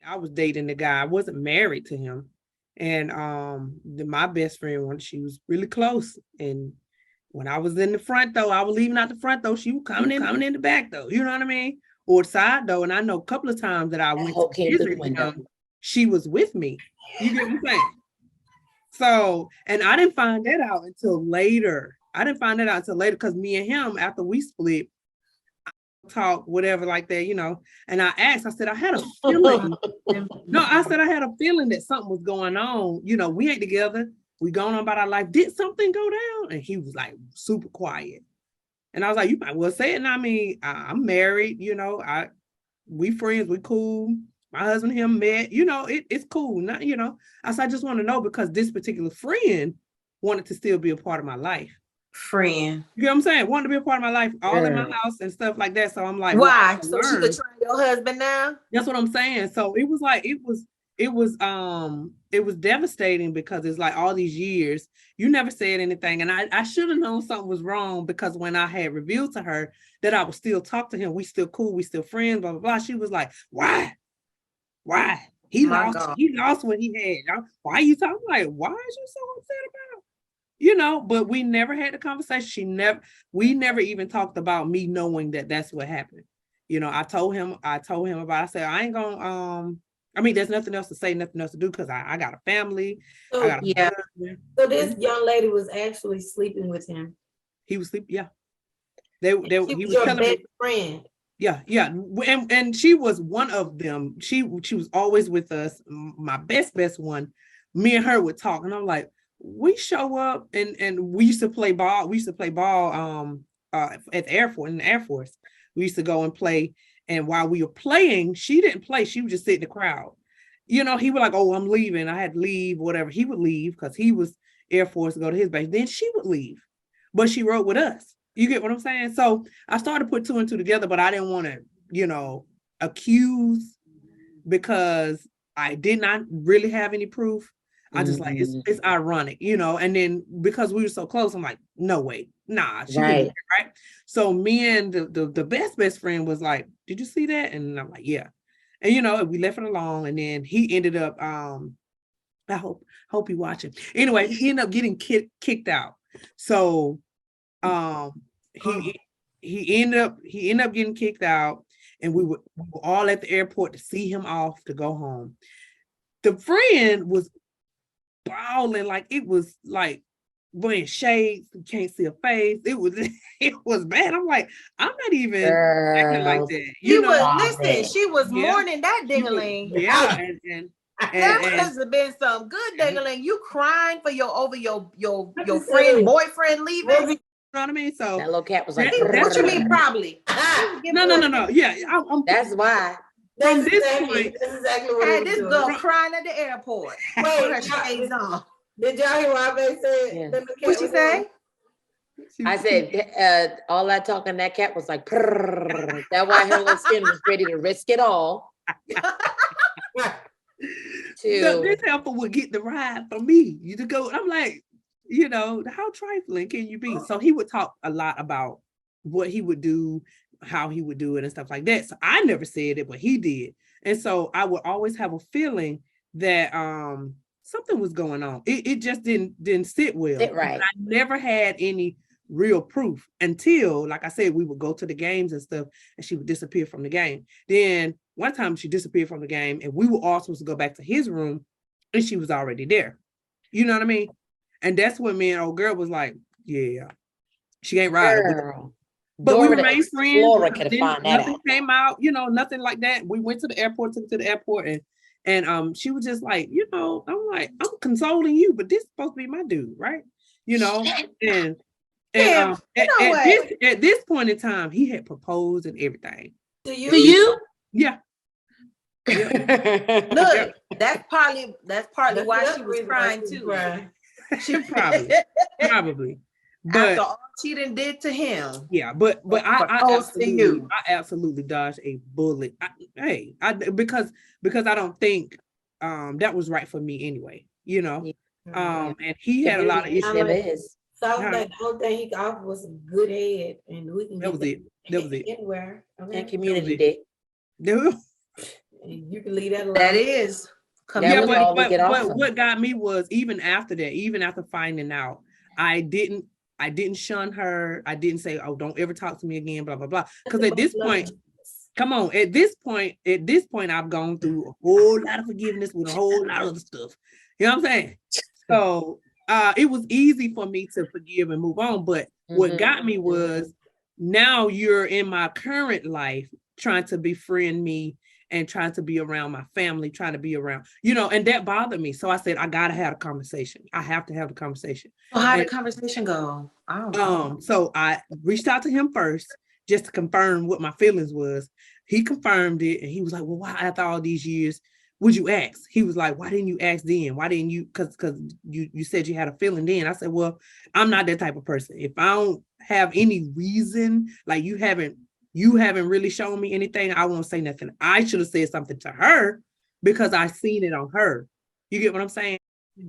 I was dating the guy. I wasn't married to him. And my best friend, when she was really close, and when I was in the front though, I was leaving out the front though. She was coming in the back though. You know what I mean? Or side though. And I know a couple of times that I went to visit him, she was with me. You get what I'm saying? So, and I didn't find that out until later. I didn't find that out until later because me and him, after we split, talk, whatever, like that, you know. And I asked, I said, I had a feeling. No, I said I had a feeling that something was going on. You know, we ain't together. We going on about our life. Did something go down? And he was like super quiet. And I was like, you might well say it. And I mean, I'm married, you know, we friends, we cool. My husband and him met, you know, it's cool. Not, you know, I said, I just want to know because this particular friend wanted to still be a part of my life. Friend. You know what I'm saying? Wanted to be a part of my life, all in my house and stuff like that. So I'm like, why? So she could try your husband now? That's what I'm saying. So it was like, it was devastating because it's like all these years, you never said anything. And I should have known something was wrong because when I had revealed to her that I would still talk to him, we still cool, we still friends, blah, blah, blah. She was like, why? He lost what he had. Why are you talking? Like, why is you so upset about? You know, but we never had the conversation. We never even talked about me knowing that that's what happened. You know, I told him about, I said, I ain't gonna, I mean, there's nothing else to say, nothing else to do because I got a family. So, I got a so this young lady was actually sleeping with him. He was sleeping, yeah. He was your best friend. Yeah. And she was one of them. She was always with us. My best one. Me and her would talk, and I'm like, we show up and we used to play ball. We used to play ball at the Air Force, in the Air Force. We used to go and play. And while we were playing, she didn't play. She would just sit in the crowd. You know, he was like, oh, I'm leaving. I had to leave, whatever. He would leave because he was Air Force to go to his base. Then she would leave. But she rode with us. You get what I'm saying? So I started to put two and two together, but I didn't want to, you know, accuse because I did not really have any proof. I just like, it's ironic, you know, and then because we were so close, I'm like, no way, nah, she didn't, right? So me and the best friend was like, did you see that? And I'm like, yeah. And, you know, we left it alone. And then he ended up, I hope he watching. Anyway, he ended up getting kicked out. So he ended up getting kicked out, and we were all at the airport to see him off to go home. The friend was bawling like it was like wearing shades, you can't see a face. It was bad. I'm like, I'm not even acting like that. You know, she was mourning that dingaling. Yeah, and that must have been some good dingaling. You crying for your friend, boyfriend leaving. You know what I mean? So that little cat was like, what you mean probably? No. Yeah, that's why. From this point, that's exactly what had this girl crying at the airport. Wait, shades on. Did y'all hear what I said? Yeah. What she say? I said, all that talking, that cat was like, prrr. That's why her little skin was ready to risk it all. This helper would get the ride for me. You to go. I'm like, you know, how trifling can you be? So he would talk a lot about what he would do, how he would do it and stuff like that. So I never said it, but he did. And so I would always have a feeling that something was going on. It just didn't sit well. Right. I never had any real proof until, like I said, we would go to the games and stuff and she would disappear from the game. Then one time she disappeared from the game and we were all supposed to go back to his room and she was already there. You know what I mean? And that's when me and old girl was like, yeah, she ain't right. But we remained friends. Nothing came out, you know, nothing like that. We went to the airport, took to the airport, and she was just like, you know, I'm like, I'm consoling you, but this is supposed to be my dude, right? You know, and at this point in time, he had proposed and everything. To you? Yeah. Look, that's partly why she was crying too. She probably. But after all she did to him. Yeah, but I absolutely dodged a bullet. Because I don't think that was right for me anyway, you know. And he had a lot of issues. So the whole thing he offered was good head, and we can that was it. Anywhere. Okay. And community day. You can leave that alone. That is. That was all we get off but of. what got me was even after that, even after finding out, I didn't shun her. I didn't say, oh, don't ever talk to me again, blah, blah, blah. Because at this point, come on, at this point, I've gone through a whole lot of forgiveness with a whole lot of other stuff. You know what I'm saying? So it was easy for me to forgive and move on. But what got me was now you're in my current life trying to befriend me and trying to be around my family, trying to be around, and that bothered me. So I said, I gotta have a conversation. I have to have the conversation. So how did the conversation go? I don't know. So I reached out to him first just to confirm what my feelings was. He confirmed it and he was like, well, why after all these years would you ask? He was like, why didn't you ask then? Why didn't you? Because you said you had a feeling then. I said, well, I'm not that type of person. If I don't have any reason, like you haven't really shown me anything, I won't say nothing. I should have said something to her because I seen it on her. You get what I'm saying?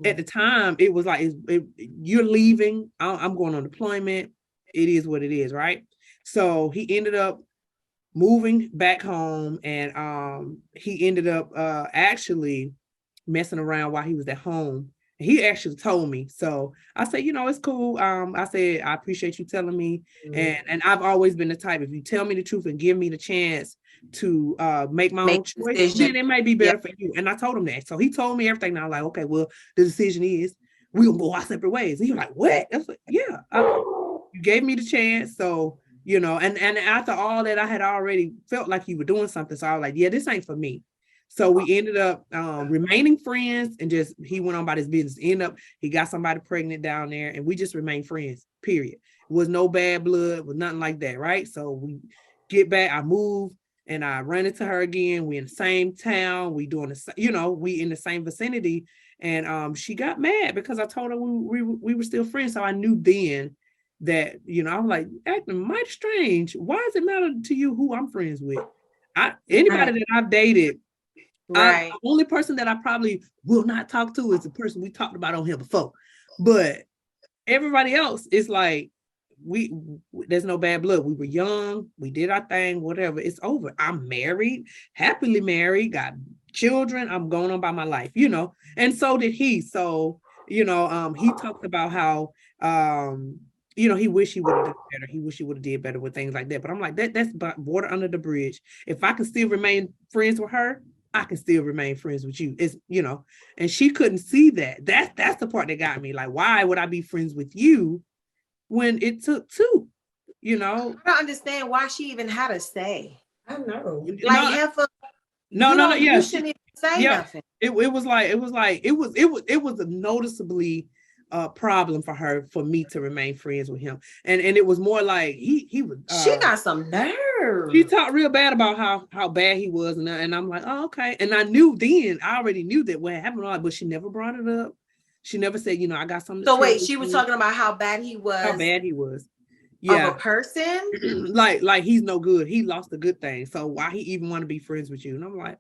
At the time, it was like, you're leaving. I'm going on deployment. It is what it is, right? So he ended up moving back home, and he ended up actually messing around while he was at home. He actually told me. So I said, it's cool. I said, I appreciate you telling me. And I've always been the type, if you tell me the truth and give me the chance to make my own choice, then it might be better for you. And I told him that. So he told me everything. Now I'm like, okay, well, the decision is we're gonna go our separate ways. And he was like, what? I was like, yeah, you gave me the chance. So, and after all that, I had already felt like you were doing something. So I was like, yeah, this ain't for me. So we ended up remaining friends, and just he went on about his business. He got somebody pregnant down there, and we just remained friends, period. It was no bad blood, was nothing like that, right? So we get back, I moved, and I ran into her again. We in the same town, we doing the, we in the same vicinity, and she got mad because I told her we were still friends. So I knew then that, I was like, acting mighty strange. Why does it matter to you who I'm friends with? Anybody that I've dated, the only person that I probably will not talk to is the person we talked about on here before. But everybody else is like, there's no bad blood. We were young, we did our thing, whatever. It's over. I'm married, happily married, got children. I'm going on by my life, and so did he. So, he talked about how he wished he would have done better. He wished he would have did better with things like that. But I'm like, that's water under the bridge. If I can still remain friends with her, I can still remain friends with you. It's, and she couldn't see that. That's the part that got me. Like, why would I be friends with you when it took two? I don't understand why she even had to say. I know. Like, yeah, you shouldn't even say nothing. It was a noticeably problem for her, for me to remain friends with him, and it was more like he was. She got some nerve. She talked real bad about how bad he was, and I'm like, oh, okay. And I already knew that what happened, but she never brought it up. She never said, I got something. So wait, she was talking about how bad he was. How bad he was. Yeah. Of a person? like he's no good. He lost a good thing. So why he even want to be friends with you? And I'm like,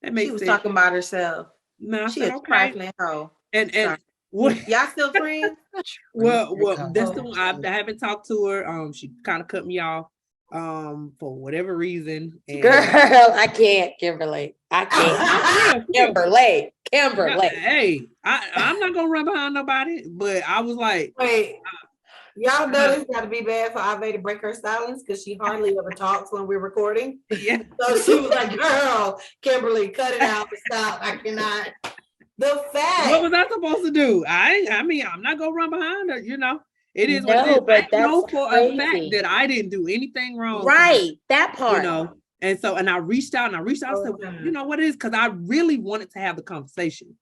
that makes sense. She was talking about herself. No, she is trifling hoe. And what? Y'all still friends? well, that's the one. I haven't talked to her. She kind of cut me off for whatever reason. And girl, I can't, Kimberly. I can't. Kimberly. Hey, I'm not gonna run behind nobody, but I was like, wait, y'all know this got to be bad for Ave to break her silence because she hardly ever talks when we're recording. Yeah. So she was like, girl, Kimberly, cut it out, stop. I cannot. The fact. What was I supposed to do? I mean, I'm not gonna run behind her, It is what it is. But I know for a fact that I didn't do anything wrong. Right. That part. And so, and I reached out and said, what it is? Because I really wanted to have the conversation.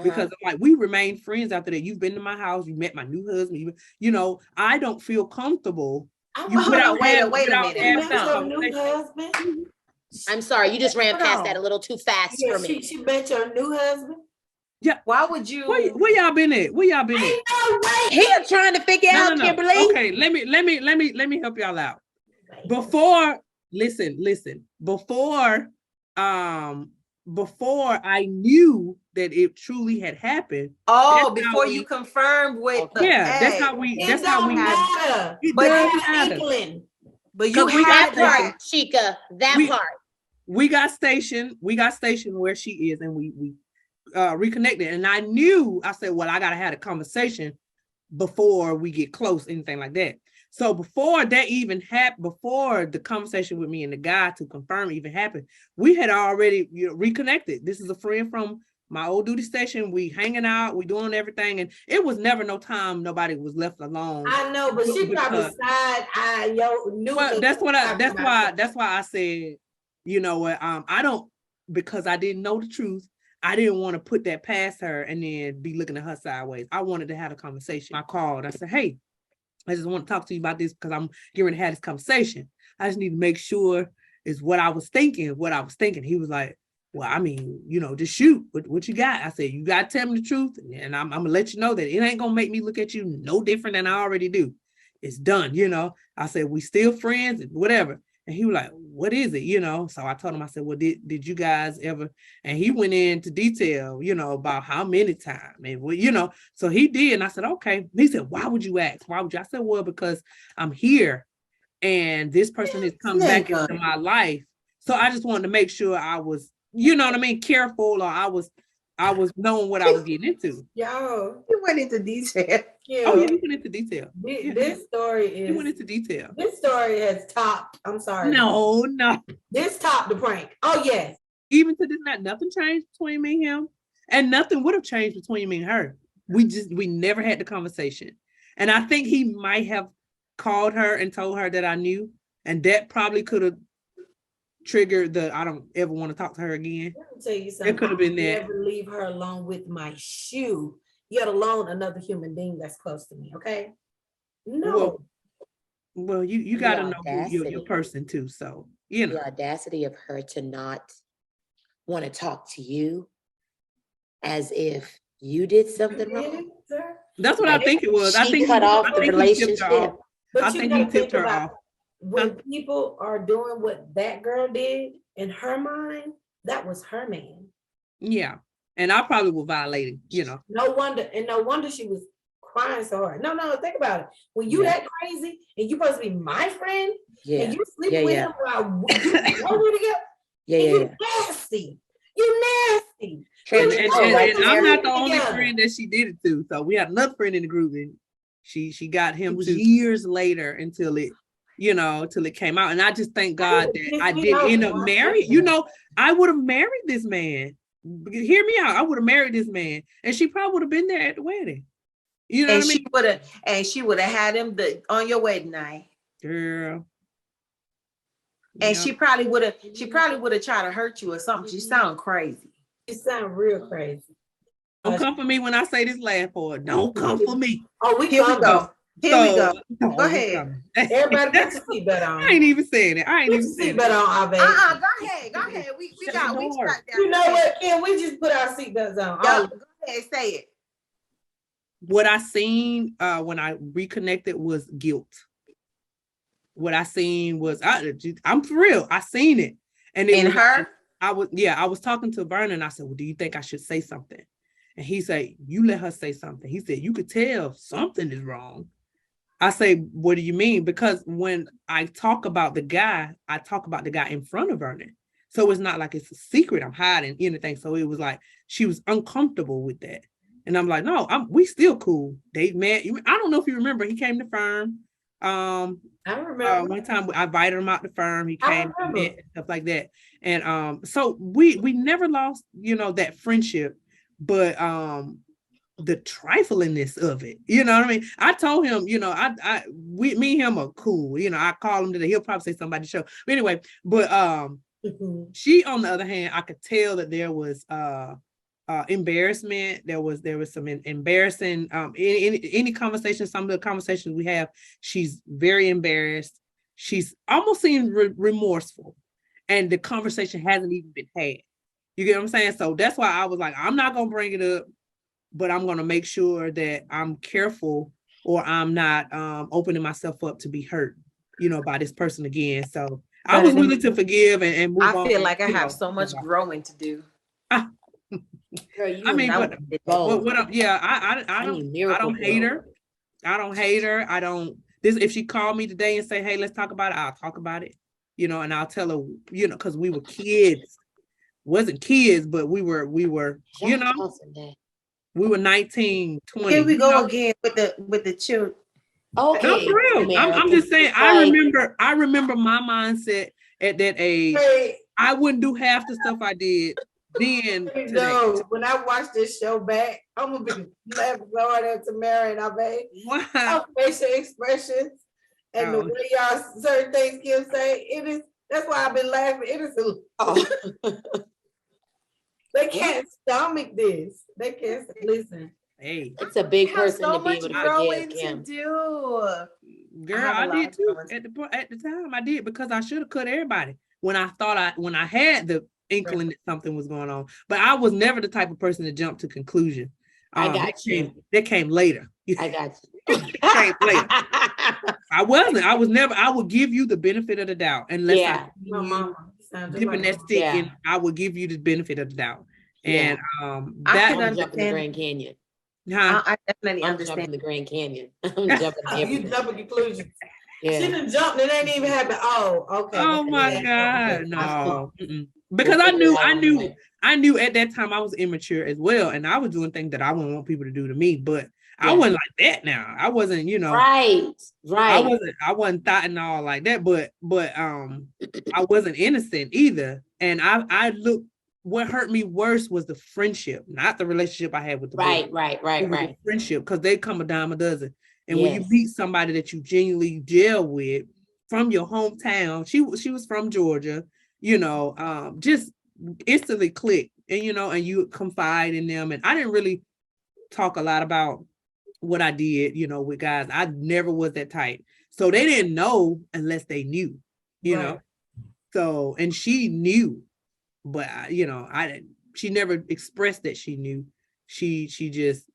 Because I'm like, we remained friends after that. You've been to my house, you met my new husband, I don't feel comfortable. Wait a minute. I'm sorry, you just ran past that a little too fast for me. She met your new husband? Yeah. Why would you? Where y'all been at? He's trying to figure out, Kimberly. Okay, let me help y'all out. Before, listen. Before I knew that it truly had happened. Oh, before you confirmed with the that's how we matter. But you had that part, Chica, that part. we got stationed where she is, and we reconnected. And I said, well, I gotta have a conversation before we get close, anything like that. So before that even happened, before the conversation with me and the guy to confirm even happened, we had already reconnected. This is a friend from my old duty station. We hanging out, we doing everything, and it was never no time nobody was left alone. I know, but she probably side-eye knew. Well, that's why I said, you know what, I don't, because I didn't know the truth. I didn't want to put that past her and then be looking at her sideways. I wanted to have a conversation. I called. I said, hey, I just want to talk to you about this because I'm getting to have this conversation. I just need to make sure it's what I was thinking. He was like, well, I mean, just shoot. What you got? I said, you got to tell me the truth. And I'm going to let you know that it ain't going to make me look at you no different than I already do. It's done, I said, we still friends and whatever. And he was like, what is it? So I told him, I said, well, did you guys ever? And he went into detail, about how many times and so he did. And I said, okay. He said, why would you ask? Why would you? I said, well, because I'm here and this person has come back into my life. So I just wanted to make sure I was, careful, or I was knowing what I was getting into. Yo, you went into detail. Yeah. Oh, yeah, he went into detail. This story is. He went into detail. This story has topped. I'm sorry. No. This topped the prank. Oh yes. Even to this night, nothing changed between me and him, and nothing would have changed between me and her. We never had the conversation, and I think he might have called her and told her that I knew, and that probably could have triggered I don't ever want to talk to her again. Let me tell you something. It could have been that. Never leave her alone with my shoe, yet alone another human being that's close to me. Okay. No. Well, you got to know your person too. So the audacity of her to not want to talk to you as if you did something wrong. That's what I think it was. I think cut off the relationship. I think he tipped her off. When people are doing what that girl did, in her mind, that was her man. Yeah. And I probably was violating, No wonder she was crying so hard. No, think about it. When you that crazy and you supposed to be my friend, and you sleeping with him while we together, you nasty. You nasty. And I'm not the only friend that she did it to. So we had another friend in the group, and she got him years later until it came out. And I just thank God that I didn't end up married. I would have married this man. Hear me out. I would have married this man, and she probably would have been there at the wedding. You know what I mean? She would have had him on your wedding night, girl. And she probably would have tried to hurt you or something. She sound crazy. She sound real crazy. Don't come for me when I say this last part. Don't come for me. Oh, Here we go. Here we go. Go ahead. Everybody put your seatbelt on. I ain't even saying it. Put your seatbelt on, baby. Go ahead. We got that. You know what, Kim? We just put our seatbelts on. Go ahead, say it. What I seen when I reconnected was guilt. What I seen was I'm for real. I seen it. And in her? I was talking to Vernon. I said, well, do you think I should say something? And he said, you let her say something. He said, you could tell something is wrong. I say, what do you mean? Because when I talk about the guy, I talk about the guy in front of Vernon. So it's not like it's a secret. I'm hiding anything. So it was like, she was uncomfortable with that. And I'm like, no, we still cool. They met. I don't know if you remember, he came to firm. I remember one time I invited him out the firm. He came and met, stuff like that. And so we never lost, that friendship, but the triflingness of it, you know what I mean? I told him, me and him are cool. I call him today. He'll probably say somebody show. But anyway, she, on the other hand, I could tell that there was embarrassment. There was some embarrassing any conversation. Some of the conversations we have, she's very embarrassed. She's almost seems remorseful, and the conversation hasn't even been had. You get what I'm saying? So that's why I was like, I'm not gonna bring it up, but I'm gonna make sure that I'm careful, or I'm not opening myself up to be hurt, by this person again. So I was willing to forgive and move on. I feel like I have so much growing to do. Girl, I mean, I don't hate her. I don't hate her. If she called me today and say, hey, let's talk about it, I'll talk about it. you know, and I'll tell her, you know, because we were kids, wasn't kids, but we were, you know, we were 19, 20. Here we go know? again with the children. Okay. No, for real. I'm just saying, I remember my mindset at that age. Hey, I wouldn't do half the stuff I did then. no, when I watch this show back, I'm gonna be laughing so hard at Tamara and Ave. Wow. Our facial expressions and the way y'all certain things Kim say, that's why I've been laughing. It is they can't stomach this. They can't listen. Hey, it's a big person so to be able to growing forgive Kim. to do. Girl, I did too. At the time, I did, because I should have cut everybody when I had the inkling that something was going on. But I was never the type of person to jump to conclusion. I got you. That came later. I got you. Came later. I was never. I would give you the benefit of the doubt, unless My mama dipping that stick in. I would give you the benefit of the doubt, and I I'm jumping the Grand Canyon. I definitely understand. Jumping the Grand Canyon. I'm jumping you jumping conclusions. Yeah. She done jumped and it ain't even happened. Oh, okay. Oh my God, no. Because I knew at that time I was immature as well, and I was doing things that I wouldn't want people to do to me. But I wasn't like that. Now I wasn't, you know. Right. I wasn't thought and all like that. But I wasn't innocent either. And I looked. What hurt me worse was the friendship, not the relationship I had with the boy. Right. Friendship, because they come a dime a dozen. And when you meet somebody that you genuinely gel with from your hometown, she was from Georgia, you know, just instantly click, and you know, and you confide in them. And I didn't really talk a lot about what I did, you know, with guys. I never was that type, so they didn't know unless they knew, you know. So, and she knew, but you know, she never expressed that she knew. She just,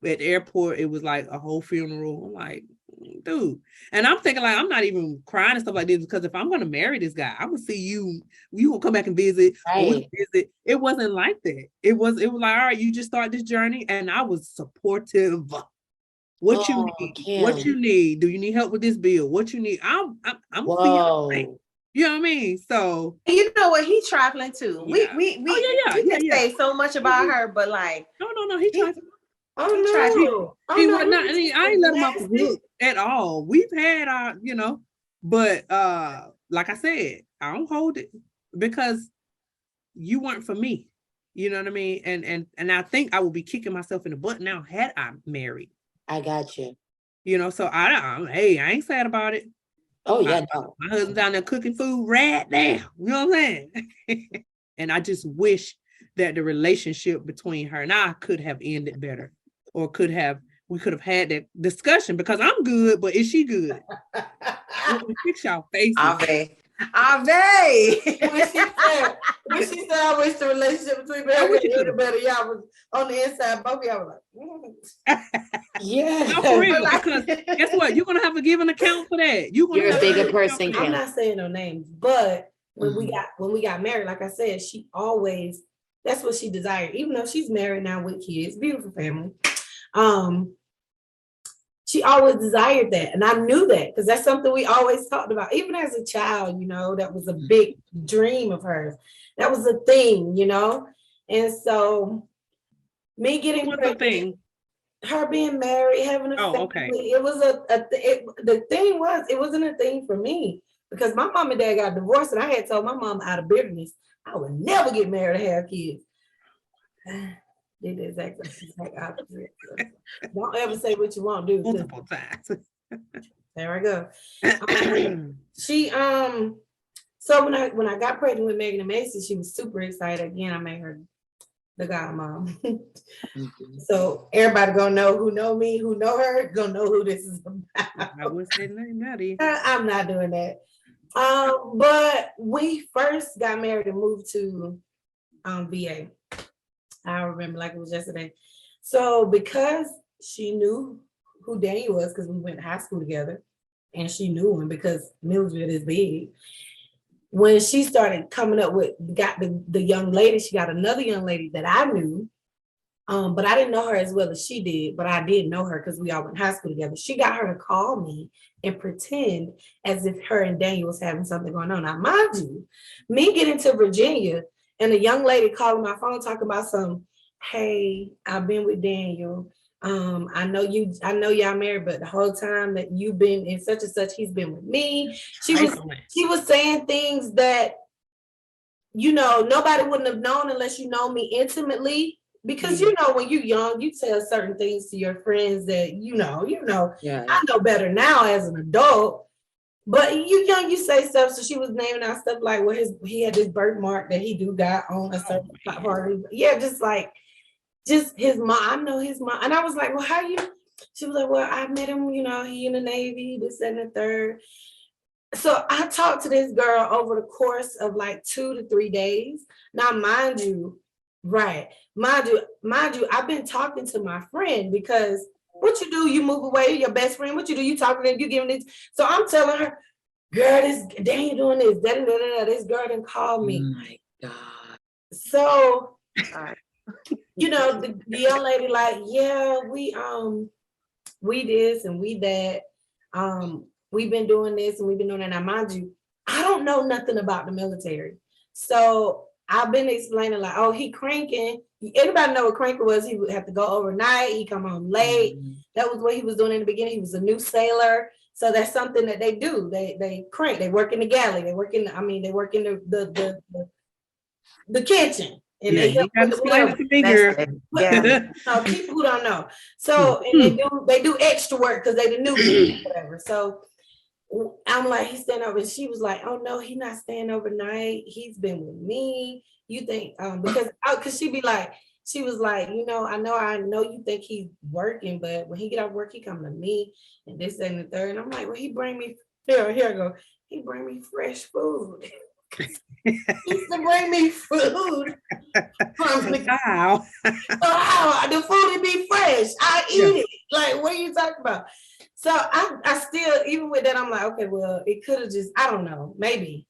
at the airport, it was like a whole funeral. I'm like, dude. And I'm thinking, like, I'm not even crying and stuff like this, because if I'm going to marry this guy, I'm going to see you going to come back and visit. Right. It wasn't like that. It was like, all right, you just start this journey. And I was supportive. What you need? Kim. What you need? Do you need help with this bill? What you need? I'm Whoa. You know what I mean? So you know what, he trifling too. We can say so much about her, but like no, he trifling. He was not. I ain't let him off the hook at all. We've had our, you know, but like I said, I don't hold it, because you weren't for me. You know what I mean? And I think I would be kicking myself in the butt now had I married. I got you. You know, so I ain't sad about it. Oh yeah, no. My husband's down there cooking food right now. You know what I'm saying? And I just wish that the relationship between her and I could have ended better, or we could have had that discussion, because I'm good, but is she good? Fix y'all faces. Ave. When she said, I wish the relationship between me and you better, y'all was on the inside, both of y'all was like, yeah. No, for real, because guess what? You're gonna have to give an account for that. You're a bigger person, Kim. I'm not saying no names, but when we got married, like I said, she always, that's what she desired, even though she's married now with kids, beautiful family. She always desired that. And I knew that, because that's something we always talked about. Even as a child, you know, that was a big dream of hers. That was a thing, you know? And so me getting pregnant, her being married, having a family, it was the thing was, it wasn't a thing for me, because my mom and dad got divorced, and I had told my mom out of bitterness, I would never get married and have kids. Did the exact opposite. Don't ever say what you won't do. Multiple times. There I go. So when I got pregnant with Megan and Macy, she was super excited. Again, I made her the godmom. So everybody gonna know who know me, who know her, gonna know who this is about. I would say nothing. I'm not doing that. But we first got married and moved to VA. I remember like it was yesterday. So because she knew who Danny was, because we went to high school together, and she knew him because Millersville is big. When she started coming up with, got the young lady, she got another young lady that I knew, But I didn't know her as well as she did, but I did know her because we all went to high school together. She got her to call me and pretend as if her and Daniel was having something going on. Now, mind you, me getting to Virginia and a young lady calling my phone talking about some, hey, I've been with Daniel. I know y'all married, but the whole time that you've been in such and such, he's been with me. She was saying things that, nobody wouldn't have known unless you know me intimately. Because when you're young, you tell certain things to your friends that Yeah. I know better now as an adult. But you young, you say stuff. So she was naming out stuff like, well, he had this birthmark that he do got on a certain part. Yeah, just his mom. I know his mom. And I was like, well, how you? She was like, well, I met him, he in the Navy, this and the third. So I talked to this girl over the course of like 2 to 3 days. Now, mind you, I've been talking to my friend because what you do, you move away, your best friend, what you do, you talking to them, you giving this. So I'm telling her, girl, this Daniel doing this, this girl didn't call me. Oh my God. So, the young lady like, yeah, we this and we that. We've been doing this and we've been doing that. Now, mind you, I don't know nothing about the military. So I've been explaining like, oh, he cranking. Anybody know what cranking was? He would have to go overnight. He come home late. Mm-hmm. That was what he was doing in the beginning. He was a new sailor. So that's something that they do. They crank. They work in the galley. They work in the kitchen. And they help with people who don't know. So and they do extra work because they the new whatever. So I'm like, he's staying over. And she was like, oh no, he's not staying overnight. He's been with me. You think because she was like, I know you think he's working, but when he get off work, he come to me and this and the third. And I'm like, well, he bring me here I go. He bring me fresh food. He used to bring me food from the wow. The food would be fresh. I eat it. Like, what are you talking about? So I still, even with that, I'm like, okay, well, it could have just, I don't know, maybe,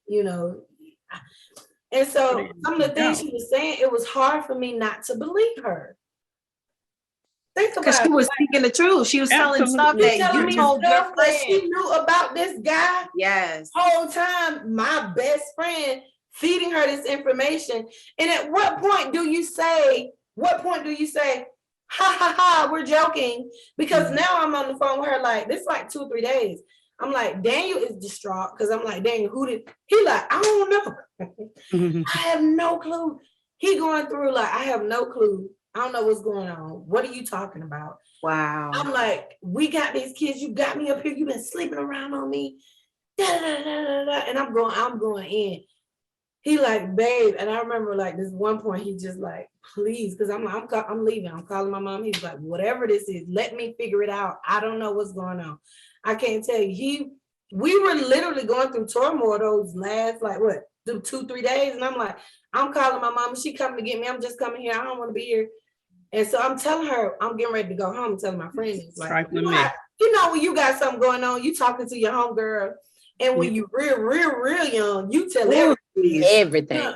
And so some of the things she was saying, it was hard for me not to believe her. Think about it. Because she was speaking the truth. She was telling stuff that you told your friend. She knew about this guy. Yes. Whole time, my best friend feeding her this information. And at what point do you say, ha ha ha, we're joking? Because now I'm on the phone with her like, this is like 2 or 3 days. I'm like, Daniel is distraught because I'm like, Daniel, he like, I don't know. I have no clue. He going through like, I have no clue. I don't know what's going on. What are you talking about? Wow. I'm like, we got these kids. You got me up here. You've been sleeping around on me. And I'm going in. He like, babe. And I remember like this one point, he just like, please. Because I'm like, I'm leaving. I'm calling my mom. He's like, whatever this is, let me figure it out. I don't know what's going on. I can't tell you. We were literally going through turmoil those last, like what, 2-3 days. And I'm like, I'm calling my mom. She coming to get me. I'm just coming here. I don't want to be here. And so I'm telling her, I'm getting ready to go home. I'm telling my friends, like, when you got something going on, you talking to your homegirl. And when you real young, you tell everything.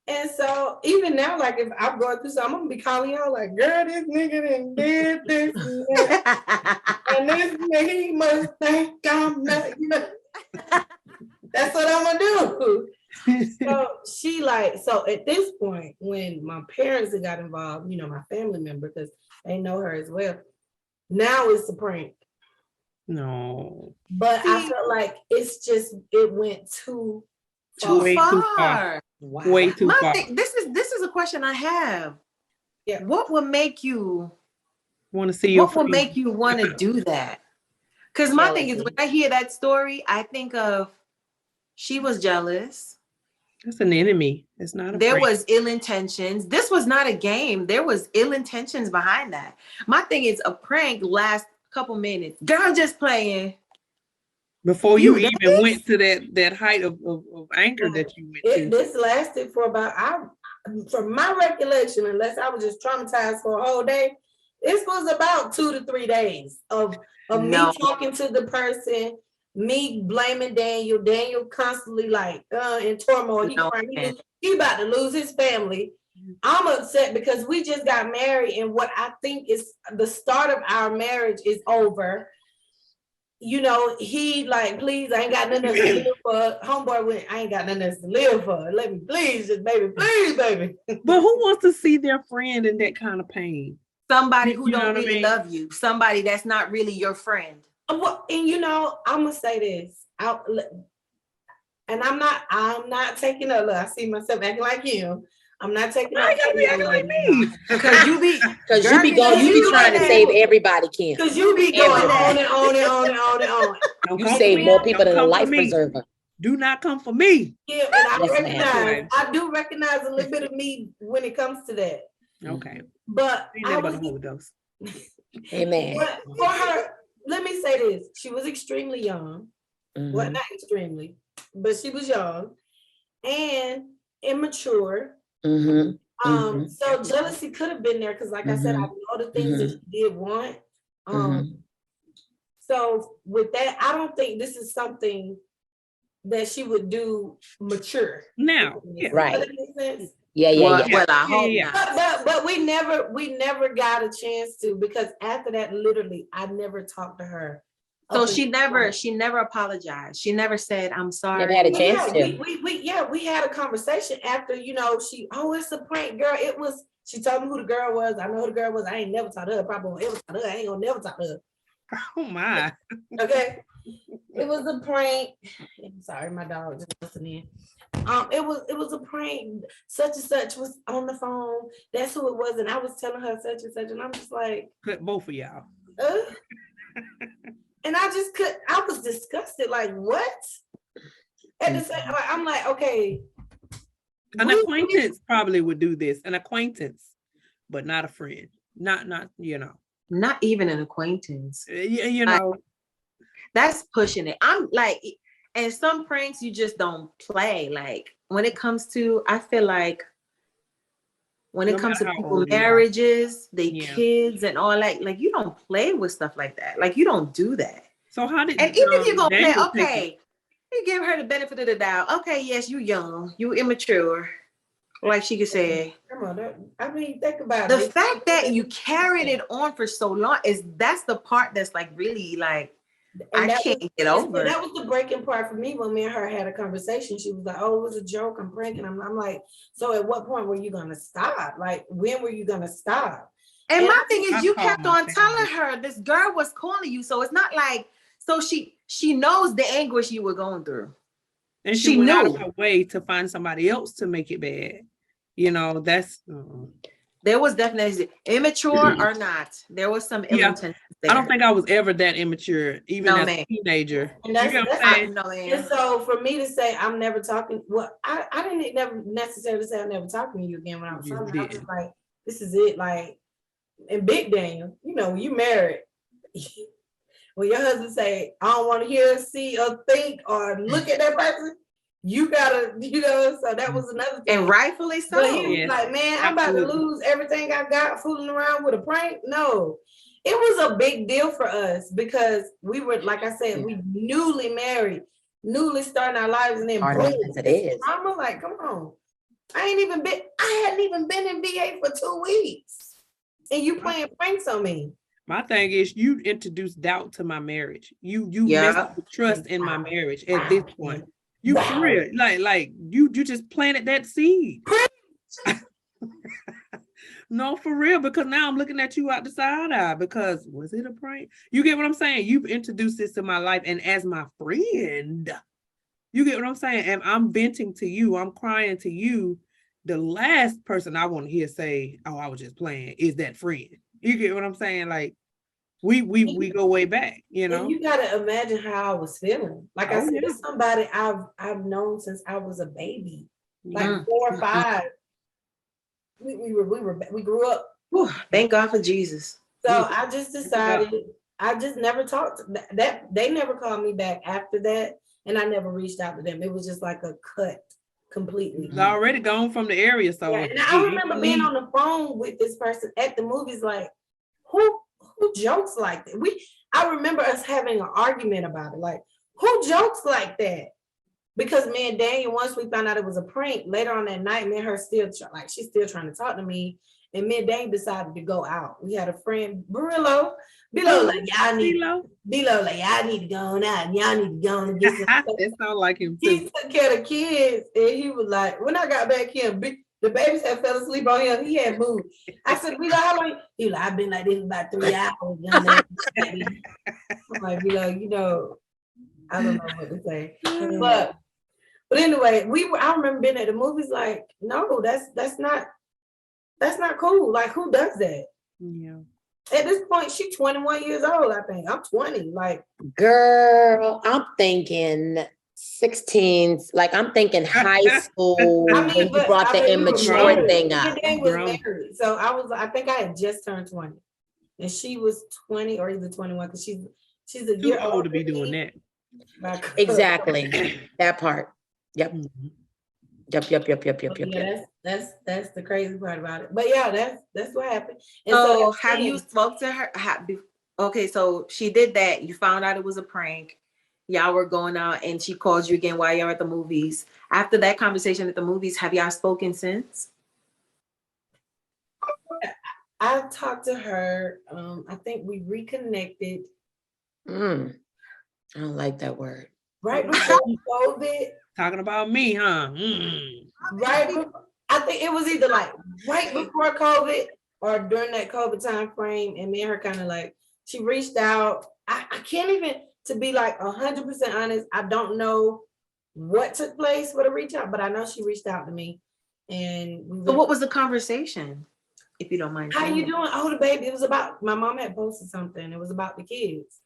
And so even now, like if I'm going through something, I'm gonna be calling y'all like, girl, this nigga done did this and that. And this nigga, he must think I'm not, That's what I'm gonna do. So at this point, when my parents got involved, my family member, because they know her as well. Now it's a prank. No. But I felt like it went too far. Wow. Way too far. This is a question I have. Yeah. What would make you want to see what would make you want to do that? Because my thing is, when I hear that story, I think of she was jealous. That's an enemy. It's not a There prank. was ill intentions. This was not a game. There was ill intentions behind that. My thing is, a prank lasts a couple minutes. Girl, just playing. Before you even went to that height of anger that you went to. This lasted for from my recollection, unless I was just traumatized for a whole day, this was about 2 to 3 days of me talking to the person, me blaming Daniel constantly like in turmoil. He about to lose his family. I'm upset because we just got married, and what I think is the start of our marriage is over. You know, he like, please, I ain't got nothing else to live for. Homeboy went, I ain't got nothing else to live for. Let me please, just baby, please, baby. But who wants to see their friend in that kind of pain? Somebody who You know don't what I really mean? love you. Somebody that's not really your friend. Well, and you know, I'm gonna say this. And I'm not taking a look. I see myself acting like you. I'm not taking Why you gotta be acting like me? Because you be trying to save everybody, Kim. Because you be going on and on and on and on and on. You save more people than a life preserver. Do not come for me. Yeah, and Yes, I do recognize a little bit of me when it comes to that. Okay. But I was, Amen. but for her, let me say this. She was extremely young. Well, not extremely, but she was young and immature. So jealousy could have been there because, like I said, I know the things that she did want. So with that, I don't think this is something that she would do mature. Now, right? Yeah. Well, I hope not. But we never got a chance to, because after that, literally, I never talked to her. So she never apologized. She never said, I'm sorry. Never had a chance to. We had a conversation after, you know, it's a prank, girl. She told me who the girl was. I know who the girl was. I ain't never talked to her. Probably won't ever talk to her. I ain't gonna never talk to her. Oh my. Okay. It was a prank. I'm sorry, my dog just listening. It was a prank. Such and such was on the phone. That's who it was. And I was telling her such and such. And I'm just like, both of y'all. And I was disgusted. Like, what? At the same, I'm like, okay. An acquaintance probably would do this. An acquaintance, but not a friend. Not, you know. Not even an acquaintance. You know. That's pushing it. I'm like, and some pranks you just don't play. Like when it comes to, I feel like when it comes to people marriages, they kids and all that, like you don't play with stuff like that. Like you don't do that. So how did and even if you're gonna play, okay, you give her the benefit of the doubt. Okay, yes, you young, you immature, like she could say. Come on, I mean, think about the fact that you carried it on for so long that's the part that's like really like. And I can't get over. That was the breaking part for me when me and her had a conversation. She was like, "Oh, it was a joke. I'm pranking." I'm like, "So at what point were you gonna stop? Like, when were you gonna stop?" And my thing is, you kept on telling her this girl was calling you, so it's not like she knows the anguish you were going through, and she went out of her way to find somebody else to make it bad. You know, that's. There was definitely immature or not. There was some ill intention there. I don't think I was ever that immature, even as a teenager. And and so for me to say I'm never talking, well, I didn't never necessarily say I'm never talking to you again when I was talking. I was just like, this is it. Like, and Big Daniel, you know, when you married, when your husband say, I don't want to hear, see, or think, or look at that person, you gotta, you know, so that was another thing. And rightfully so. But he was like, man, I'm about to lose everything I got fooling around with a prank. No, it was a big deal for us because we were, like I said, we newly married, newly starting our lives, and then boom, it is. I'm like, come on. I hadn't even been in VA for 2 weeks. And you playing pranks on me. My thing is, you introduced doubt to my marriage. You messed up the trust in my marriage at this point. You for real, like you just planted that seed. No, for real, because now I'm looking at you out the side eye because was it a prank? You get what I'm saying? You've introduced this to my life, and as my friend, you get what I'm saying? And I'm venting to you, I'm crying to you. The last person I want to hear say, "Oh, I was just playing," is that friend. You get what I'm saying? Like we go way back, you know. And you gotta imagine how I was feeling. Like I said, it's somebody I've known since I was a baby, like 4 or 5. We grew up. Whew, thank God for Jesus. So I just decided I just never talked that. They never called me back after that, and I never reached out to them. It was just like a cut completely. It's already gone from the area, so. Yeah, and I remember being on the phone with this person at the movies, like, who jokes like that? I remember us having an argument about it, like, who jokes like that? because me and Daniel, once we found out it was a prank, later on that night, me and her she's still trying to talk to me. And me and Daniel decided to go out. We had a friend, Below like, y'all need to go on out and y'all need to go on and get some stuff. It sounds like him He too. took care of the kids, and he was like, when I got back here, the babies had fell asleep on him. He had moved. I said, Below, how long? He was like, I've been like this about 3 hours. I'm like, Below, I don't know what to say. But anyway, I remember being at the movies like, no, that's not cool. Like, who does that? Yeah. At this point, she's 21 years old, I think. I'm 20. Like, girl, I'm thinking 16, like I'm thinking high school when you brought the immature thing up. Was married. So I think I had just turned 20. And she was 20 or either 21 because she's a Too year old to be doing that. Exactly. That part. Yep. Mm-hmm. Yep. That's the crazy part about it. But yeah, that's what happened. And so have you spoke to her? Okay, so she did that. You found out it was a prank. Y'all were going out and she called you again while y'all at the movies. After that conversation at the movies, have y'all spoken since? I've talked to her. I think we reconnected. I don't like that word. Right before COVID. Talking about me, huh? Right before, I think it was either like right before COVID or during that COVID time frame. And me and her kind of like, she reached out. I can't even, to be like 100% honest, I don't know what took place for the reach out, but I know she reached out to me. And so what was the conversation, if you don't mind? How you doing? Oh, the baby. It was about, my mom had posted something. It was about the kids.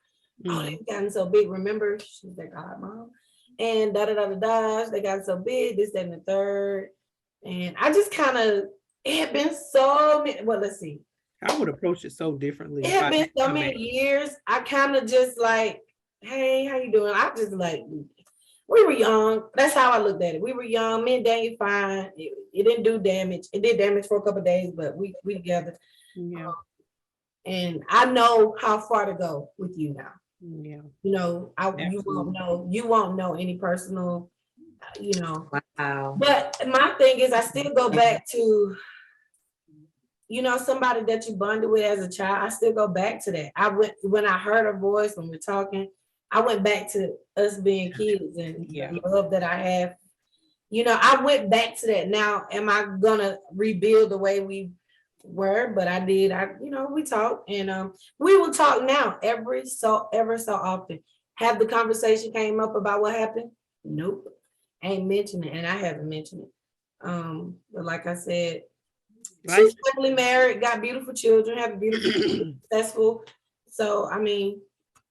Oh, they've gotten so big. Remember, she's like, God, Mom. And they got so big, this, that, and the third. And I just kind of, it had been so many, well, let's see. I would approach it so differently. It had been so many years. I kind of just like, hey, how you doing? I just like, we were young. That's how I looked at it. We were young. Me and Daniel fine. It didn't do damage. It did damage for a couple of days, but we together. Yeah. And I know how far to go with you now. Yeah. You won't know any personal, Wow. But my thing is, I still go back to, somebody that you bonded with as a child. I still go back to that. When I heard her voice, when we're talking, I went back to us being kids and the love that I have. I went back to that. Now, am I gonna rebuild the way we were? But I did. We talked, and we will talk now ever so often. Have the conversation came up about what happened? Nope, ain't mentioned it, and I haven't mentioned it. But like I said, she's happily married, got beautiful children, have a beautiful, successful. So I mean,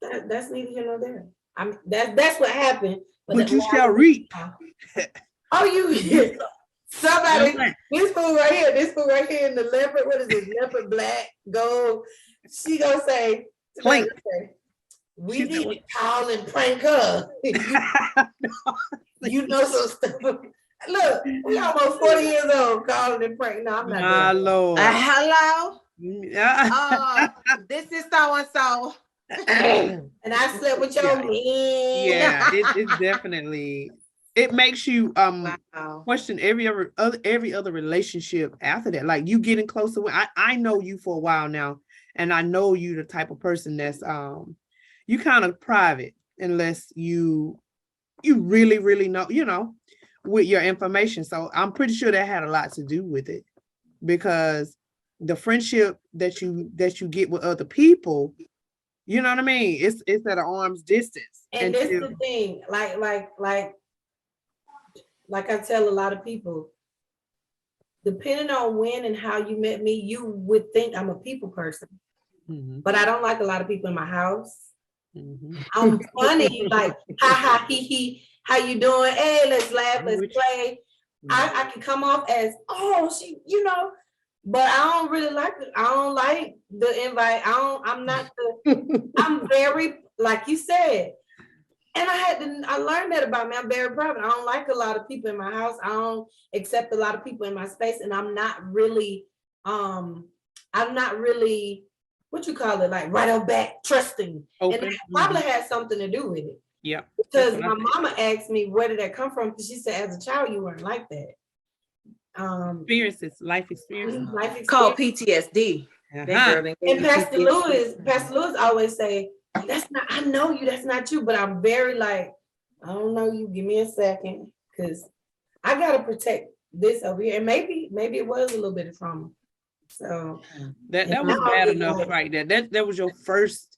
that's neither here nor there. I mean, that's what happened. But you shall reap. Oh, you. Somebody, this fool right here in the leopard, what is this, leopard black, gold, she gonna say, we need to call and prank her. You know some stuff. Look, we almost 40 years old, calling and prank. No, I'm not My Lord. Hello? This is so-and-so. And I slept with your man. Yeah, it's definitely... It makes you question every other relationship after that. Like, you getting closer with, I know you for a while now, and I know you the type of person that's you kind of private unless you really, really know, with your information. So I'm pretty sure that had a lot to do with it, because the friendship that you get with other people, you know what I mean? It's at an arm's distance. And this is the thing, like I tell a lot of people, depending on when and how you met me, you would think I'm a people person. Mm-hmm. But I don't like a lot of people in my house. Mm-hmm. I'm funny, like, ha ha, he he, how you doing? Hey, let's laugh, let's play. Mm-hmm. I can come off as, she, but I don't really like it. I don't like the invite. I'm very, like you said. And I learned that about me. I'm very private. I don't like a lot of people in my house. I don't accept a lot of people in my space. And I'm not really, what you call it, like right on back, trusting. Open. And that probably has something to do with it. Yeah. Because my mama asked me, where did that come from? Because she said, as a child, you weren't like that. Experiences, life experiences. Called PTSD. Uh-huh. And Pastor Lewis always say, that's not, I know you, that's not you, but I'm very like, I don't know you, give me a second, because I gotta protect this over here. And maybe it was a little bit of trauma. So that was bad enough right there. That was your first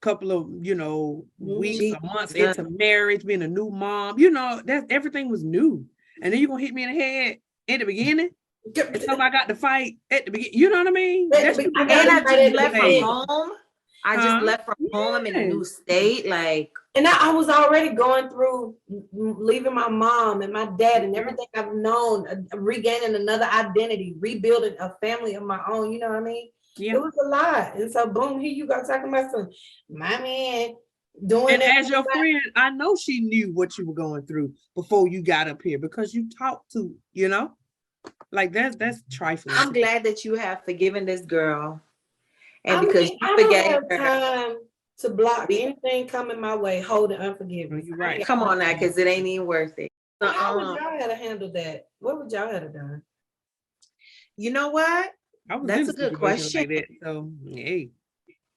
couple of, weeks or months into marriage, being a new mom, that everything was new. And then you're gonna hit me in the head in the beginning. And so I got to fight at the beginning. You know what I mean? I just left from home. I just left from home. I'm in a new state. Like, and I was already going through leaving my mom and my dad and everything I've known, regaining another identity, rebuilding a family of my own. You know what I mean? Yeah. It was a lot. And so boom, here you go talking about some my man doing. And as your friend, I know she knew what you were going through before you got up here because you talked to, like that's trifling. I'm glad that you have forgiven this girl. And because you forget her time to block anything coming my way, holding unforgiveness. You're right. Come on now, because it ain't even worth it. How would y'all have handled that? What would y'all have done? You know what? That's a good question. Like that, so hey.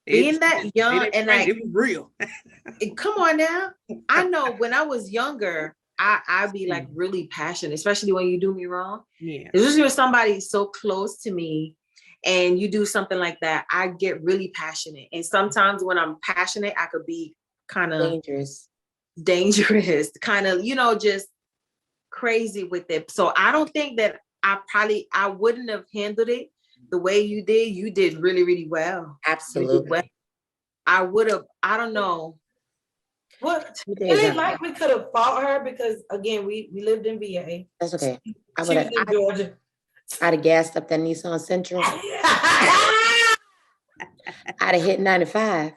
Being that young and like it was real. Come on now. I know when I was younger, I'd be like really passionate, especially when you do me wrong. Yeah. Especially when somebody's so close to me and you do something like that, I get really passionate. And sometimes when I'm passionate, I could be kind of dangerous, kind of, just crazy with it. So I don't think that I wouldn't have handled it the way you did. You did really, really well. Absolutely. Really well. I would have, I don't know. What? It like we could have fought her because again, we lived in VA. That's okay. I would have Georgia. I'd have gassed up that Nissan Sentra. I'd have hit 95.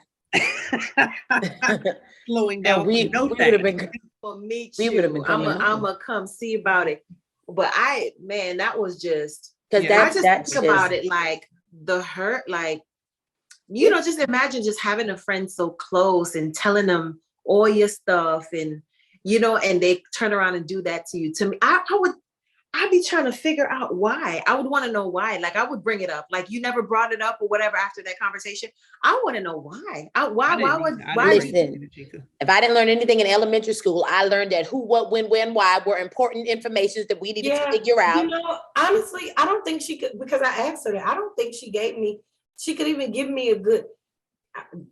Slowing down. We would have been. We would have been. I'm gonna come see about it. But that was just because I just think about it like the hurt, like just imagine just having a friend so close and telling them all your stuff, and and they turn around and do that to you. To me, I'd be trying to figure out why. I would want to know why. Like I would bring it up. Like you never brought it up or whatever after that conversation. I want to know why. Listen, if I didn't learn anything in elementary school, I learned that who, what, when, why were important information that we needed to figure out. Honestly, I don't think she could, because I asked her that. I don't think she could even give me a good,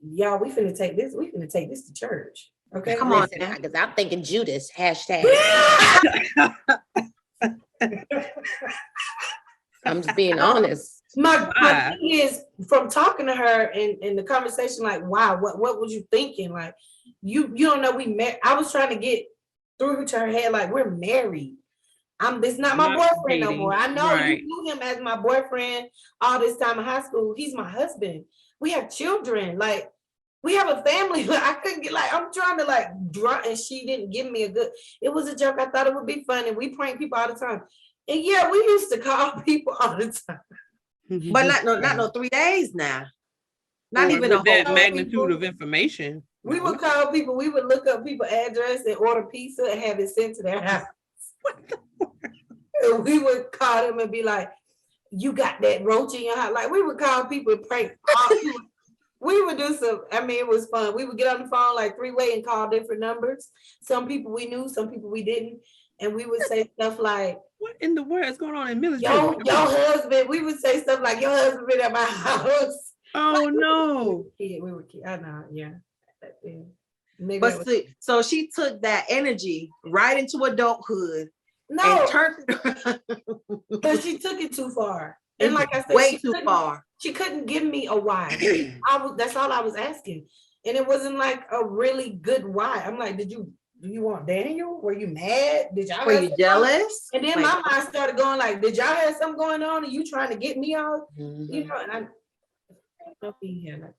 y'all, we finna take this to church. Okay. Come on, because I'm thinking Judas, hashtag. I'm just being honest. My thing is, from talking to her and the conversation, like, wow, what was you thinking? Like, you don't know we met. I was trying to get through to her head, like, we're married. This not my boyfriend no more. I know you knew him as my boyfriend all this time in high school. He's my husband. We have children. Like, we have a family. Like, I couldn't get, like, I'm trying to like draw, and she didn't give me a good. It was a joke. I thought it would be fun, and we prank people all the time. And yeah, we used to call people all the time. But not no 3 days now. Not even with that magnitude of information. We would call people. We would look up people's address and order pizza and have it sent to their house. And we would call them and be like, "You got that roach in your house?" Like, we would call people and prank. We would do some. I mean, it was fun. We would get on the phone like three-way and call different numbers. Some people we knew, some people we didn't, and we would say stuff like, "What in the world is going on in military?" Your husband. We would say stuff like, "Your husband been at my house." Oh no! We were kids. I know. Yeah. Maybe but so she took that energy right into adulthood. No, and turned because she took it too far. And like I said, way too far. She couldn't give me a why. That's all I was asking. And it wasn't like a really good why. I'm like, do you want Daniel? Were you mad? Were you jealous? And then my mind started going like, did y'all have something going on? And you trying to get me out? And I don't be here.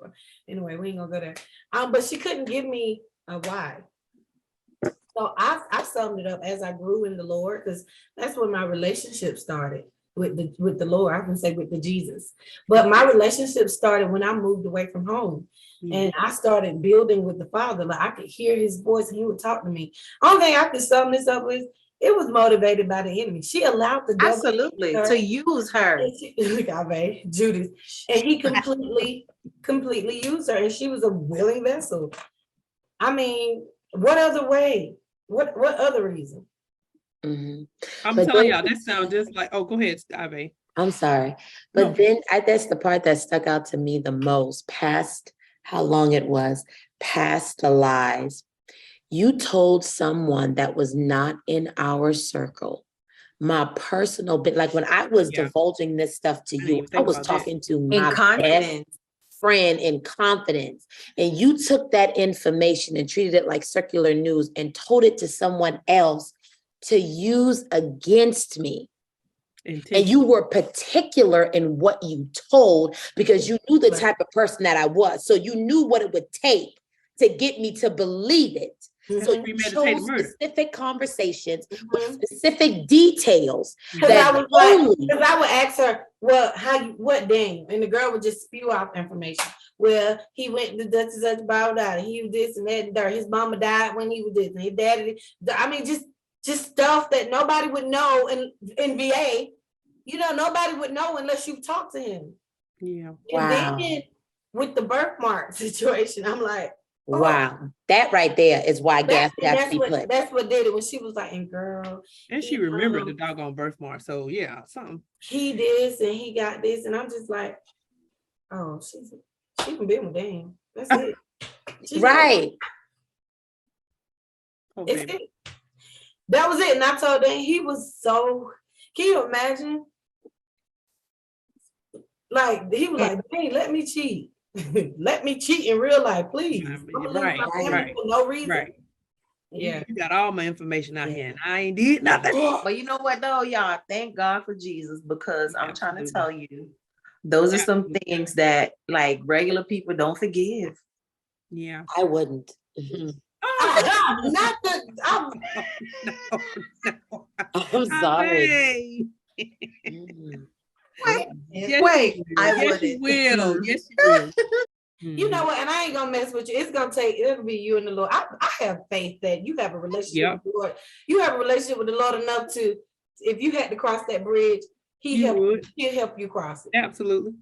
Anyway, we ain't gonna go there. But she couldn't give me a why. So I summed it up as I grew in the Lord, because that's when my relationship started. with the Lord. I can say with the Jesus. But my relationship started when I moved away from home. And I started building with the Father. Like I could hear his voice and he would talk to me. Only thing I could sum this up with, it was motivated by the enemy. She allowed the devil to use her. Judas. And he completely used her. And she was a willing vessel. I mean, what other way? What other reason? I'm telling y'all, that sounds just like, oh, go ahead, Ave. I'm sorry. But then that's the part that stuck out to me the most, past how long it was, past the lies. You told someone that was not in our circle, my personal bit, like when I was divulging this stuff to you, I was talking to my best friend in confidence. And you took that information and treated it like circular news and told it to someone else to use against me. And you were particular in what you told because you knew the type of person that I was. So you knew what it would take to get me to believe it. So you chose specific conversations with specific details. Because I would ask her, well, what Daniel? And the girl would just spew out information. Well, he went to such about that. He was this and that and that. His mama died when he was this. And his daddy, I mean, just stuff that nobody would know in VA. You know, nobody would know unless you talk to him. Yeah. And then with the birthmark situation, I'm like, oh. Wow. That right there is why gas has to be put. That's what did it when she was like, and girl. And she remembered the doggone birthmark. So yeah, something. He this and he got this. And I'm just like, oh, she can be with Dan. That's it. Right. It's it. That was it. And I told Dan, he was so, can you imagine? Like, he was like, hey, let me cheat. Let me cheat in real life, please. Right. For no reason. Right. Yeah. You got all my information out here and I ain't did nothing. But you know what though, y'all? Thank God for Jesus, because I'm trying to tell you, those are some things that like regular people don't forgive. Yeah. I wouldn't. Not the. No. I'm sorry. Wait. I wouldn't. You will. Yes, you will. You know what? And I ain't gonna mess with you. It'll be you and the Lord. I have faith that you have a relationship with the Lord. You have a relationship with the Lord enough to, if you had to cross that bridge, he'll help you cross it. Absolutely.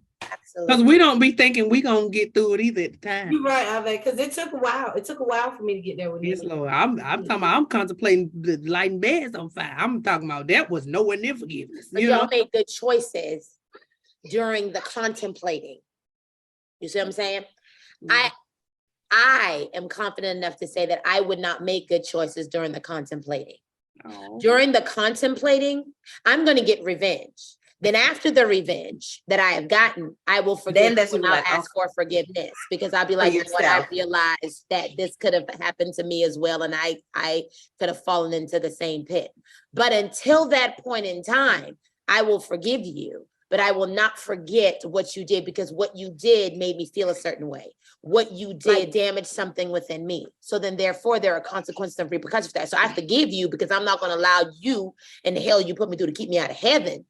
Because we don't be thinking we gonna get through it either at the time. You're right, Ave, because it took a while. It took a while for me to get there with you. Yes, Lord. I'm talking about, I'm contemplating the lighting beds on fire. I'm talking about that was nowhere near forgiveness. But y'all made good choices during the contemplating. You see what I'm saying? Yeah. I am confident enough to say that I would not make good choices during the contemplating. Oh. During the contemplating, I'm going to get revenge. Then after the revenge that I have gotten, I will forgive. Then I'll ask for forgiveness, because I'll be like, you know what, I realized that this could have happened to me as well. And I could have fallen into the same pit. But until that point in time, I will forgive you, but I will not forget what you did, because what you did made me feel a certain way. What you did damaged something within me. So then therefore there are consequences and repercussions for that. So I forgive you, because I'm not going to allow you in the hell you put me through to keep me out of heaven.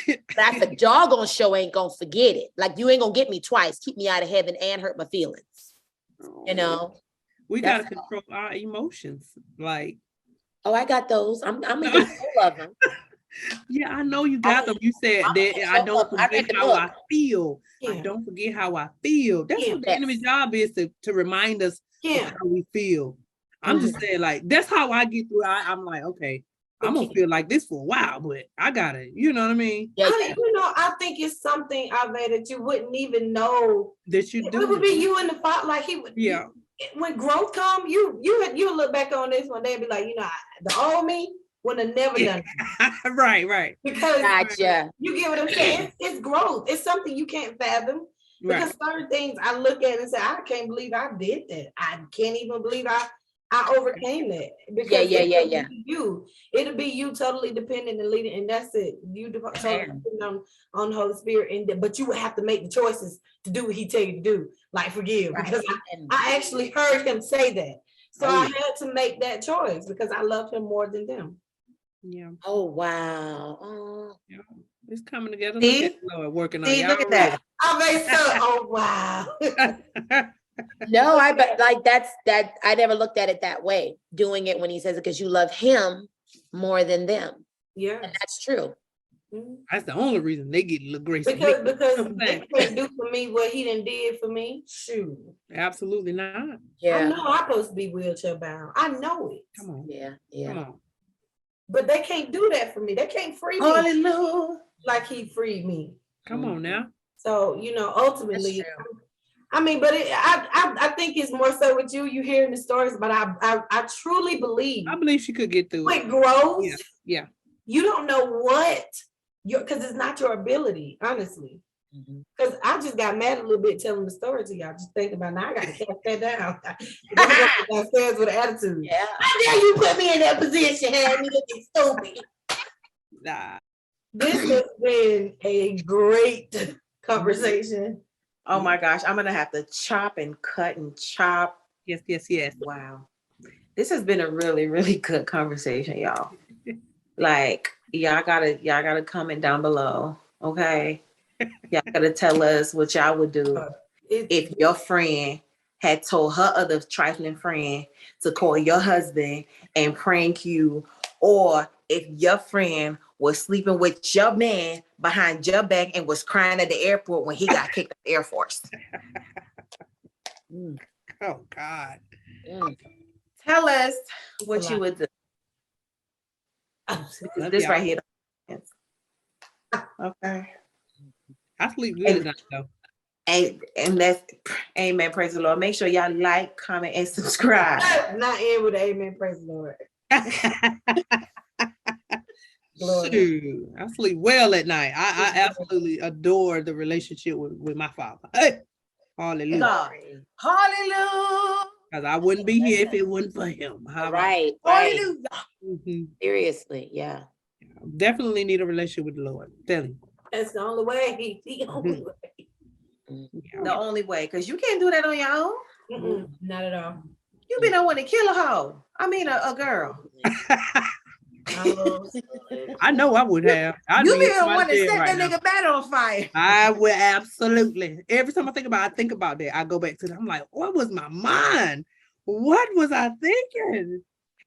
But I said, doggone show ain't gonna forget it. Like, you ain't gonna get me twice, keep me out of heaven and hurt my feelings. You know, we gotta control our emotions. Like, oh, I got those. I'm in control of them. Yeah, I know you got them. You said that I don't forget how I feel. I don't forget how I feel. That's what the enemy's job is, to remind us of how we feel. I'm just saying, like, that's how I get through. I'm like, okay, I'm gonna feel like this for a while, but I got it. You know what I mean? Yeah. I think it's something, Ave, that you wouldn't even know that you do. It would be you in the fight, like he would. Yeah. When growth come, you look back on this one day and be like, the old me would have never done it. Right. Because gotcha. You get what I'm saying? It's growth. It's something you can't fathom. Because certain things I look at and say, I can't believe I did that. I can't even believe I overcame that. Because it'll be you totally dependent and leading, and that's it. You totally depend on the Holy Spirit, but you would have to make the choices to do what he tell you to do, like forgive. Because I actually heard him say that. So I had to make that choice because I love him more than them. Yeah. Oh, wow. Oh. Yeah. It's coming together. See? Look at the Lord working on See, y'all look at that. I made so. Oh wow. No, I bet like that. I never looked at it that way. Doing it when he says it because you love him more than them. Yeah. And that's true. That's the only reason they get a little grace. Because I'm they saying. can't do for me what he done did for me. Shoot. Absolutely not. Yeah. I know I'm supposed to be wheelchair bound. I know it. Come on. Yeah. Yeah. Come on. But they can't do that for me. They can't free me Hallelujah. like he freed me. Come on now. So, ultimately, That's true. I mean, but I think it's more so with you hearing the stories, but I truly believe I believe she could get through it. it grows. Yeah. You don't know what because it's not your ability, honestly. Because I just got mad a little bit telling the story to y'all. Just thinking about now, I got to cast that down. Downstairs with an attitude. Yeah. How dare you put me in that position, had me looking stupid. Nah. This has been a great conversation. Oh my gosh, I'm gonna have to chop and cut and chop. Yes. Wow. This has been a really, really good conversation, y'all. Like, y'all gotta comment down below. Okay. Y'all gotta tell us what y'all would do if your friend had told her other trifling friend to call your husband and prank you, or if your friend was sleeping with your man behind your back and was crying at the airport when he got kicked out of the Air Force. Oh God. Tell us what you would do. Because this right here. Okay. I sleep good at night though. And that's amen. Praise the Lord. Make sure y'all like, comment, and subscribe. Not in with amen. Praise the Lord. Shoot, I sleep well at night. I absolutely adore the relationship with my father. Hey, hallelujah. God. Hallelujah. Because I wouldn't be here if it wasn't for him. How about- Right. Hallelujah. Mhm. Seriously. Yeah. Definitely need a relationship with the Lord. Tell him. That's the only way. The only way. The only way, because you can't do that on your own. Not at all. You been the one to kill a hoe. I mean, a girl. I know I would have. I'd You be been in the one somebody's to bed set right that now. nigga battle on fire. I would absolutely. Every time I think about that. I go back to that. I'm like, what was my mind? What was I thinking?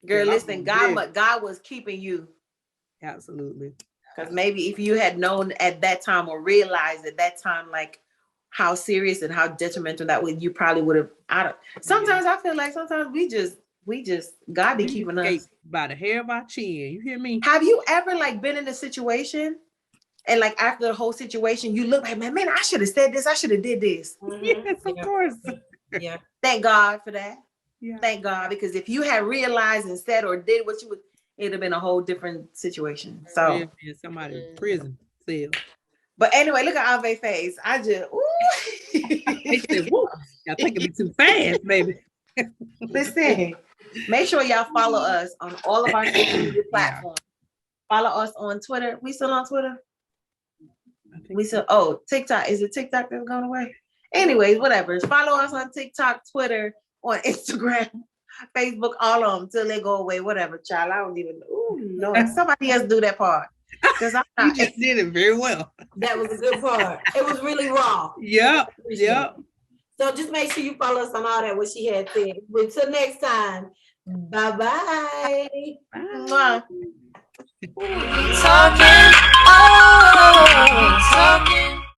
Girl, Yeah, listen, God was keeping you. Absolutely. Because maybe if you had known at that time or realized at that time, like how serious and how detrimental that would, you probably would have. Sometimes I feel like sometimes we just God be keeping us by the hair of our chin. You hear me? Have you ever like been in a situation and like after the whole situation, you look like, man, I should have said this. I should have did this. Yes, of course. Yeah. Thank God for that. Yeah. Thank God, because if you had realized and said or did what you would, it'd have been a whole different situation. So somebody in prison cell. But anyway, look at Ave face. I just They said, whoa, y'all thinking me too fast, baby. Listen, make sure y'all follow us on all of our social media platforms. Follow us on Twitter. We still on Twitter? We still TikTok. Is it TikTok that's going away? Anyways, whatever. Follow us on TikTok, Twitter, on Instagram, Facebook, all of them till they go away. Whatever, child. I don't even know. Ooh, Lord. Somebody else do that part. Because I'm not. You just did it very well. That was a good part. It was really raw. Yep. So just make sure you follow us on all that what she had said. Until next time. Bye-bye. Mwah. Talking, oh, talking.